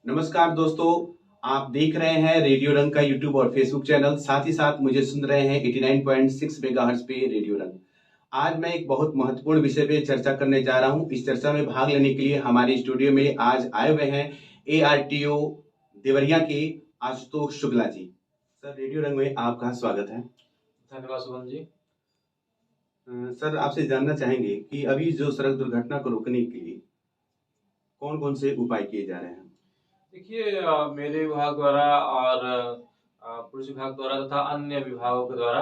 नमस्कार दोस्तों, आप देख रहे हैं रेडियो रंग का यूट्यूब और फेसबुक चैनल। साथ ही साथ मुझे सुन रहे हैं 89.6 मेगाहर्ट्ज पे रेडियो रंग। आज मैं एक बहुत महत्वपूर्ण विषय पे चर्चा करने जा रहा हूं। इस चर्चा में भाग लेने के लिए हमारे स्टूडियो में आज आए हुए हैं ARTO देवरिया के आशुतोष शुक्ला जी। सर, रेडियो रंग में आपका स्वागत है। धन्यवाद शुभम जी। सर, आपसे जानना चाहेंगे कि अभी जो सड़क दुर्घटना को रोकने के लिए कौन कौन से उपाय किए जा रहे हैं? देखिए, मेरे विभाग द्वारा और पुलिस विभाग द्वारा तथा अन्य विभागों के द्वारा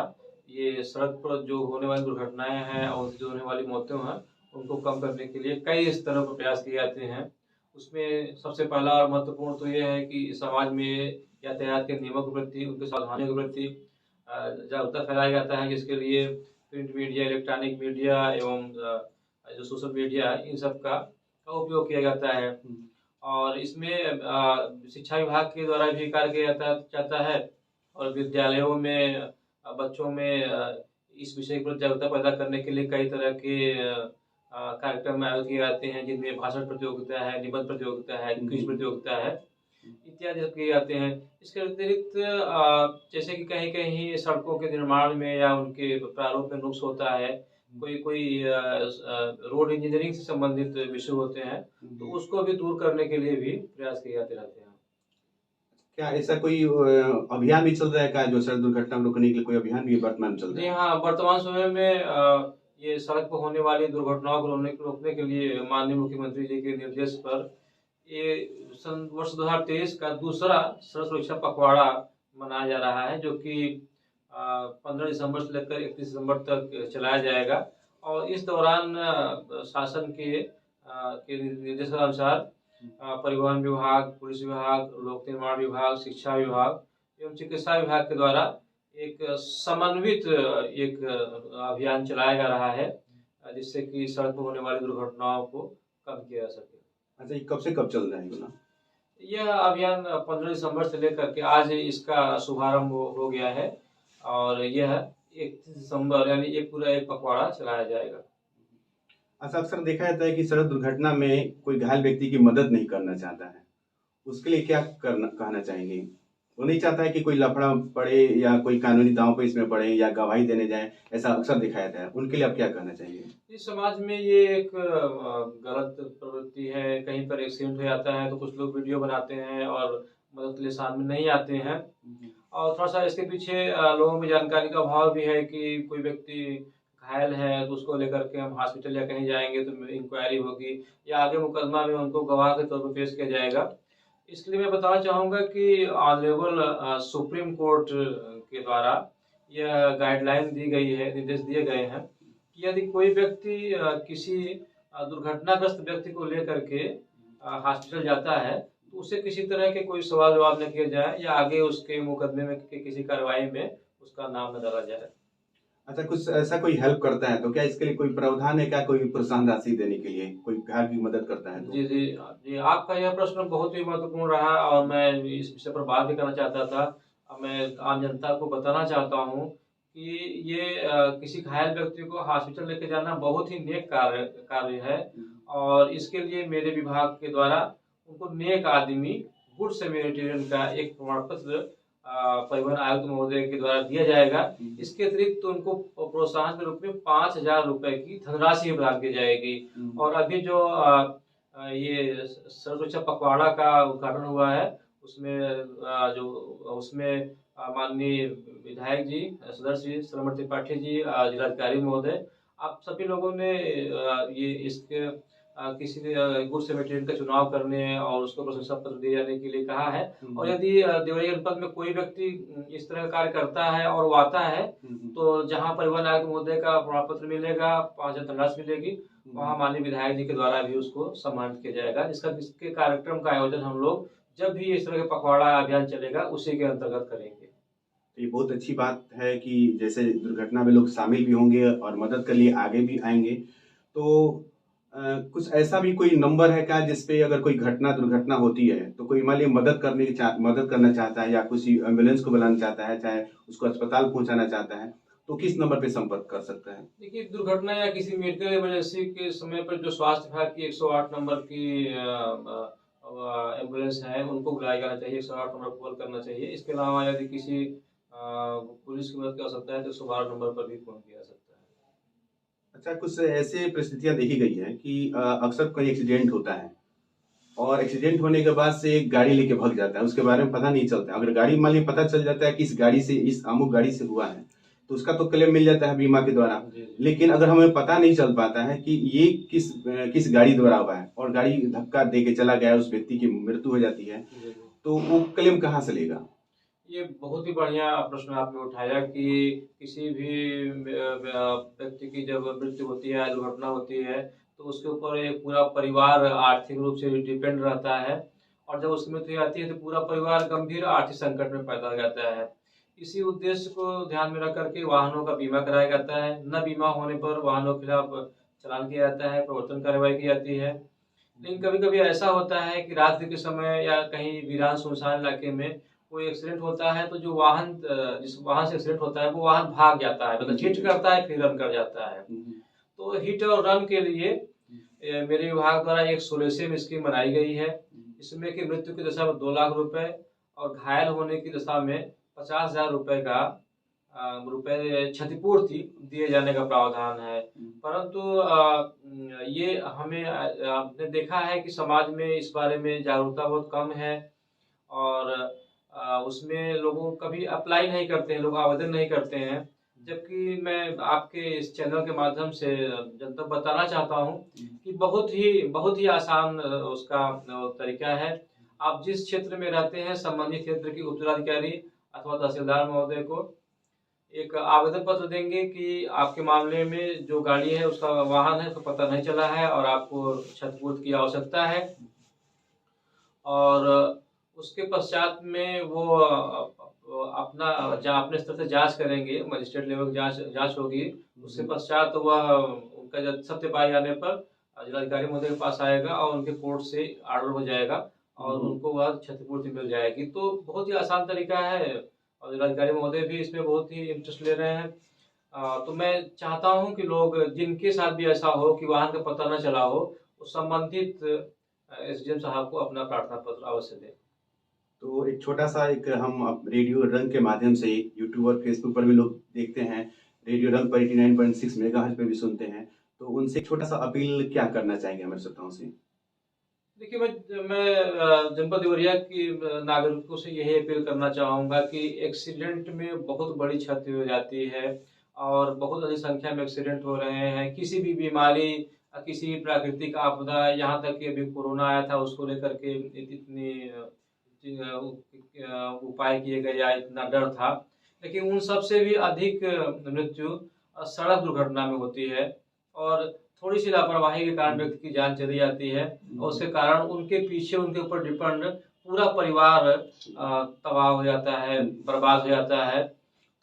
ये सड़क पर जो होने वाली दुर्घटनाएं हैं और उससे जो होने वाली मौतें हैं उनको कम करने के लिए कई स्तरों पर प्रयास किए जाते हैं। उसमें सबसे पहला और महत्वपूर्ण तो ये है कि समाज में यातायात के नियमों के प्रति, उनकी सावधानियों के प्रति जागरूकता फैलाया जाता है, जिसके लिए प्रिंट मीडिया, इलेक्ट्रॉनिक मीडिया एवं जो सोशल मीडिया इन सब का उपयोग किया जाता है। और इसमें शिक्षा विभाग के द्वारा भी कार्य किया जाता है और विद्यालयों में बच्चों में इस विषय पर जागरूकता पैदा करने के लिए कई तरह के कार्यक्रम आयोजित किए जाते हैं, जिनमें भाषण प्रतियोगिता है, निबंध प्रतियोगिता है, क्विज प्रतियोगिता है, इत्यादि सब किए जाते हैं। इसके अतिरिक्त जैसे कि कहीं कहीं सड़कों के निर्माण में या उनके प्रारूप में नुक्स होता है, कोई कोई रोड इंजीनियरिंग से संबंधित विषय होते हैं, तो उसको भी दूर करने के लिए भी प्रयास किए जाते रहते हैं। क्या ऐसा कोई अभियान भी चल रहा है क्या, जो सड़क दुर्घटना को रोकने के लिए कोई अभियान भी वर्तमान में चल रहा जी है? हाँ, वर्तमान समय में ये सड़क पर होने वाली दुर्घटनाओं को रोकने के लिए माननीय मुख्यमंत्री जी के निर्देश पर ये वर्ष 2023 का दूसरा सड़क सुरक्षा पखवाड़ा मनाया जा रहा है, जो कि 15 दिसंबर से लेकर 31 दिसंबर तक चलाया जाएगा। और इस दौरान शासन के निर्देशानुसार परिवहन विभाग, पुलिस विभाग, लोक निर्माण विभाग, शिक्षा विभाग एवं चिकित्सा विभाग के द्वारा एक समन्वित एक अभियान चलाया जा रहा है, जिससे कि सड़क पर होने वाली दुर्घटनाओं को कम किया जा सके। अच्छा, ये कब से कब चल रहा है योजना? यह अभियान 15 दिसंबर से लेकर के आज इसका शुभारंभ हो गया है और यह 31 दिसंबर यानी एक पूरा एक पखवाड़ा चलाया जाएगा। अच्छा, अक्सर देखा जाता है कि सड़क दुर्घटना में कोई घायल व्यक्ति की मदद नहीं करना चाहता है। उसके लिए क्या कहना चाहेंगे? वो नहीं चाहता है कि कोई लफड़ा पड़े या कोई कानूनी दांव पे इसमें पड़े या गवाही देने जाए, ऐसा अक्सर देखा जाता है। उनके लिए आप क्या कहना चाहेंगे? इस समाज में ये एक गलत प्रवृत्ति है। कहीं पर एक्सीडेंट हो जाता है तो कुछ लोग वीडियो बनाते हैं और मदद के लिए सामने नहीं आते हैं। और थोड़ा सा इसके पीछे लोगों में जानकारी का अभाव भी है कि कोई व्यक्ति घायल है तो उसको लेकर के हम हॉस्पिटल या कहीं जाएंगे तो इंक्वायरी होगी या आगे मुकदमा में उनको गवाह के तौर पर पेश किया जाएगा। इसके लिए मैं बताना चाहूँगा कि ऑनरेबल सुप्रीम कोर्ट के द्वारा यह गाइडलाइन दी गई है, निर्देश दिए गए हैं कि यदि कोई व्यक्ति किसी दुर्घटनाग्रस्त व्यक्ति को लेकर के हॉस्पिटल जाता है तो उसे किसी तरह के कोई सवाल जवाब न किए जाए या आगे उसके मुकदमे में किसी कार्रवाई में उसका नाम न डाला जाए। अच्छा, कुछ ऐसा कोई हेल्प करता है तो क्या इसके लिए कोई प्रावधान है क्या, कोई प्रोत्साहन राशि देने के लिए, कोई घायल की मदद करता है तो? जी जी जी, आपका यह प्रश्न बहुत ही महत्वपूर्ण रहा और मैं इस विषय पर बात भी करना चाहता था। मैं आम जनता को बताना चाहता हूँ कि ये किसी घायल व्यक्ति को हॉस्पिटल लेके जाना बहुत ही नेक कार्य है और इसके लिए मेरे विभाग के द्वारा उनको नेक आदमी, गुड सैमरिटन का एक प्रमाण पत्र परिवहन आयुक्त महोदय के द्वारा दिया जाएगा। इसके अतिरिक्त तो उनको प्रोत्साहन के रूप में 5,000 रुपए की धनराशि प्रदान की जाएगी। और अभी जो ये सड़क सुरक्षा पखवाड़ा का उद्घाटन हुआ है उसमें माननीय विधायक जी, सदस्य जी, श्रवण त्रिपाठी जी, जिलाधिकारी महोदय, आप सभी लोगों ने ये इसके किसी गुड सैमरिटन का चुनाव करने और उसको प्रशंसा पत्र दिए जाने के लिए कहा है। और यदि देवरिया जनपद में कोई व्यक्ति इस तरह का कार्य करता है और वो आता है तो जहां परिवहन आयुक्त महोदय का प्रमाण पत्र मिलेगा, 5,000 धनराशि मिलेगी, वहाँ माननीय विधायक जी के द्वारा भी उसको सम्मानित किया जाएगा। इसके कार्यक्रम का आयोजन हम लोग जब भी इस तरह का पखवाड़ा अभियान चलेगा उसी के अंतर्गत करेंगे। तो ये बहुत अच्छी बात है कि जैसे दुर्घटना में लोग शामिल भी होंगे और मदद के लिए आगे भी आएंगे। तो कुछ ऐसा भी कोई नंबर है क्या जिसपे अगर कोई दुर्घटना होती है तो कोई मान लीजिए मदद करना चाहता है या किसी एम्बुलेंस को बुलाना चाहता है, चाहे उसको अस्पताल पहुंचाना चाहता है, तो किस नंबर पे संपर्क कर सकता है? देखिए, दुर्घटना या किसी मेडिकल इमरजेंसी के समय पर जो स्वास्थ्य विभाग की 108 नंबर की एम्बुलेंस हैं उनको बुलाया जाना चाहिए, 108 नंबर कॉल करना चाहिए। इसके अलावा यदि किसी पुलिस की मदद की आवश्यकता है तो 112 नंबर पर भी फ़ोन किया जा सकता है। अच्छा, कुछ ऐसे परिस्थितियाँ देखी गई हैं कि अक्सर कोई एक्सीडेंट होता है और एक्सीडेंट होने के बाद से एक गाड़ी लेके भाग जाता है, उसके बारे में पता नहीं चलता। अगर गाड़ी मान लीजिए पता चल जाता है कि इस गाड़ी से, इस अमुक गाड़ी से हुआ है, तो उसका तो क्लेम मिल जाता है बीमा के द्वारा। जी, जी। लेकिन अगर हमें पता नहीं चल पाता है कि ये किस गाड़ी द्वारा हुआ है और गाड़ी धक्का दे के चला गया, उस व्यक्ति की मृत्यु हो जाती है, जी, जी। तो वो क्लेम कहाँ से लेगा? ये बहुत ही बढ़िया प्रश्न आपने उठाया कि किसी भी व्यक्ति की जब मृत्यु होती है, दुर्घटना होती है, तो उसके ऊपर एक पूरा परिवार आर्थिक रूप से डिपेंड रहता है और जब उसकी मृत्यु आती है तो पूरा परिवार गंभीर आर्थिक संकट में पैदा हो जाता है। इसी उद्देश्य को ध्यान में रख कर के वाहनों का बीमा कराया जाता है। न बीमा होने पर वाहनों के खिलाफ चालान किया जाता है, प्रवर्तन कार्रवाई की जाती है। लेकिन कभी-कभी ऐसा होता है कि रात्रि के समय या कहीं वीरान सुनसान इलाके में कोई एक्सीडेंट होता है तो जो वाहन जिस वाहन से एक्सीडेंट होता है वो वाहन भाग जाता है, मतलब हिट करता है फिर रन कर जाता है। तो हिट और रन के लिए मेरे विभाग द्वारा एक सोल्यूशन स्कीम बनाई गई है। इसमें कि मृत्यु की दशा में 2 लाख रुपए और घायल होने की दशा में 50,000 रुपए का रुपए क्षतिपूर्ति दिए जाने का प्रावधान है। परंतु ये हमें आपने देखा है कि समाज में इस बारे में जागरूकता बहुत कम है और उसमें लोगों कभी अप्लाई नहीं करते हैं, लोग आवेदन नहीं करते हैं। जबकि मैं आपके इस चैनल के माध्यम से जनता को बताना चाहता हूँ कि बहुत ही आसान उसका तरीका है। आप जिस क्षेत्र में रहते हैं, संबंधित क्षेत्र के उपजिलाधिकारी अथवा तहसीलदार महोदय को एक आवेदन पत्र देंगे कि आपके मामले में जो गाड़ी है, उसका वाहन है, तो पता नहीं चला है और आपको क्षतिपूर्ति की आवश्यकता है। और उसके पश्चात में वो अपना अपने स्तर से जाँच करेंगे, मजिस्ट्रेट लेवल की जाँच होगी। उसके पश्चात वह उनका जब सत्य पाए जाने पर जिलाधिकारी महोदय के पास आएगा और उनके कोर्ट से ऑर्डर हो जाएगा और उनको वह क्षतिपूर्ति मिल जाएगी। तो बहुत ही आसान तरीका है और जिलाधिकारी महोदय भी इसमें बहुत ही इंटरेस्ट ले रहे हैं। तो मैं चाहता हूँ कि लोग जिनके साथ भी ऐसा हो कि वाहन का पता न चला हो, वो संबंधित एसडीएम साहब को अपना प्रार्थना पत्र अवश्य दें। तो एक छोटा-सा एक हम अब रेडियो रंग के माध्यम से यूट्यूब और फेसबुक पर भी लोग देखते हैं, रेडियो रंग पर 89.6 मेगाहर्ट्ज़ पे भी सुनते हैं, तो उनसे एक छोटा-सा अपील क्या करना चाहेंगे हमारे श्रोताओं से? देखिए, मैं जनपद देवरिया की नागरिकों से यही अपील करना चाहूँगा कि एक्सीडेंट में बहुत बड़ी क्षति हो जाती है और बहुत अधिक संख्या में एक्सीडेंट हो रहे हैं। किसी भी बीमारी किसी भी प्राकृतिक आपदा, यहाँ तक कि अभी कोरोना आया था, उसको लेकर के इतनी उपाय किए गए या इतना डर था। लेकिन उन सब से भी अधिक मृत्यु सड़क दुर्घटना में होती है और थोड़ी-सी लापरवाही के कारण व्यक्ति की जान चली जाती है और उसके कारण उनके पीछे उनके ऊपर डिपेंड पूरा परिवार तबाह हो जाता है, बर्बाद हो जाता है।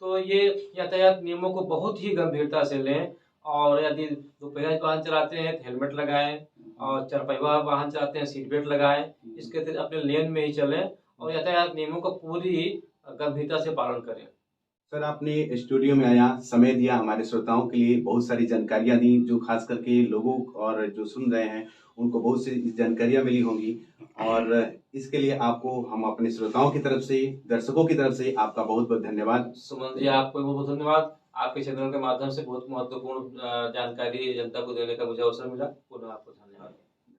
तो ये यातायात नियमों को बहुत ही गंभीरता से लें और यदि दोपहिया वाहन चलाते हैं तो हेलमेट लगाएँ और चरपहिया वाहन चलाते हैं सीट बेल्ट लगाएँ। इसके तहत अपने लेन में ही चलें और यातायात नियमों का पूरी गंभीरता से पालन करें। सर, आपने स्टूडियो में आया, समय दिया, हमारे श्रोताओं के लिए बहुत सारी जानकारियाँ दी, जो खास करके लोगों और जो सुन रहे हैं, उनको बहुत सी जानकारियाँ मिली होंगी और इसके लिए आपको हम अपने श्रोताओं की तरफ से, दर्शकों की तरफ से आपका बहुत-बहुत धन्यवाद। सुमन जी, आपको भी बहुत-बहुत धन्यवाद। आपके चैनल के माध्यम से बहुत महत्वपूर्ण जानकारी जनता को देने का मुझे अवसर मिला। पुनः आपको धन्यवाद।